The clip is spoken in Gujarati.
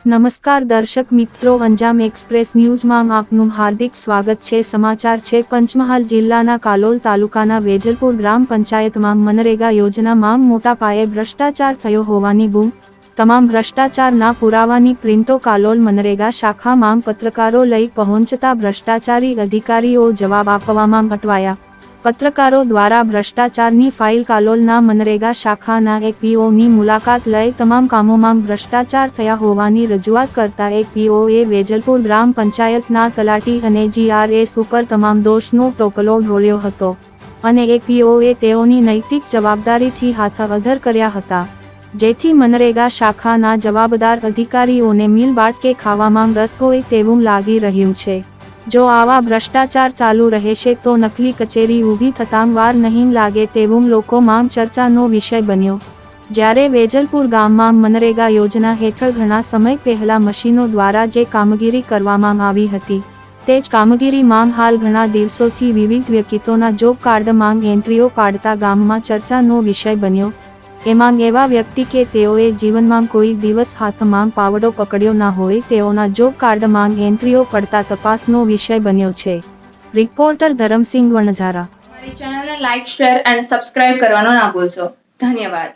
નમસ્કાર દર્શક મિત્રો, અંજામ એક્સપ્રેસ ન્યૂઝમાં આપનું હાર્દિક સ્વાગત છે। સમાચાર છે પંચમહાલ જિલ્લાના કાલોલ તાલુકાના વેજલપુર ગ્રામ પંચાયતમાં મનરેગા યોજનામાં મોટા પાયે ભ્રષ્ટાચાર થયો હોવાની બૂમ। તમામ ભ્રષ્ટાચારના પુરાવાની પ્રિન્ટો કાલોલ મનરેગા શાખામાં પત્રકારો લઈ પહોંચતા ભ્રષ્ટાચારી અધિકારીઓ જવાબ આપવામાં અટવાયા। પત્રકારો દ્વારા ભ્રષ્ટાચારની ફાઇલ કાલોલના મનરેગા શાખાના એકપીઓની મુલાકાત લઈ તમામ કામોમાં ભ્રષ્ટાચાર થયા હોવાની રજૂઆત કરતા એકપીઓએ વેજલપુર ગ્રામ પંચાયતના તલાટી અને જીઆરએસ ઉપર તમામ દોષનો ટોપલો ઢોળ્યો હતો અને એકપીઓએ તેઓની નૈતિક જવાબદારીથી હાથઅધર કર્યા હતા, જેથી મનરેગા શાખાના જવાબદાર અધિકારીઓને મિલ બાટકે ખાવામાં રસ હોય તેવું લાગી રહ્યું છે। જો આવા ભ્રષ્ટાચાર ચાલુ રહેશે તો નકલી કચેરી ઊભી થતાં વાર નહીં લાગે તેવું લોકોમાં ચર્ચાનો વિષય બન્યો। જ્યારે વેજલપુર ગામમાં મનરેગા યોજના હેઠળ ઘણા સમય પહેલા મશીનો દ્વારા જે કામગીરી કરવામાં આવી હતી તે જ કામગીરીમાં હાલ ઘણા દિવસોથી વિવિધ વ્યક્તિઓના જોબ કાર્ડમાં એન્ટ્રીઓ પાડતા ગામમાં ચર્ચાનો વિષય બન્યો। એમાં એવા વ્યક્તિ કે તેઓએ જીવનમાં કોઈ દિવસ હાથમાં પાવડો પકડ્યો ના હોય તેઓના જોબ કાર્ડમાં એન્ટ્રીઓ પડતા તપાસનો વિષય બન્યો છે। રિપોર્ટર ધરમસિંહ વણઝારા। અમારી ચેનલને લાઇક, શેર અને સબસ્ક્રાઇબ કરવાનો ના ભૂલશો। ધન્યવાદ।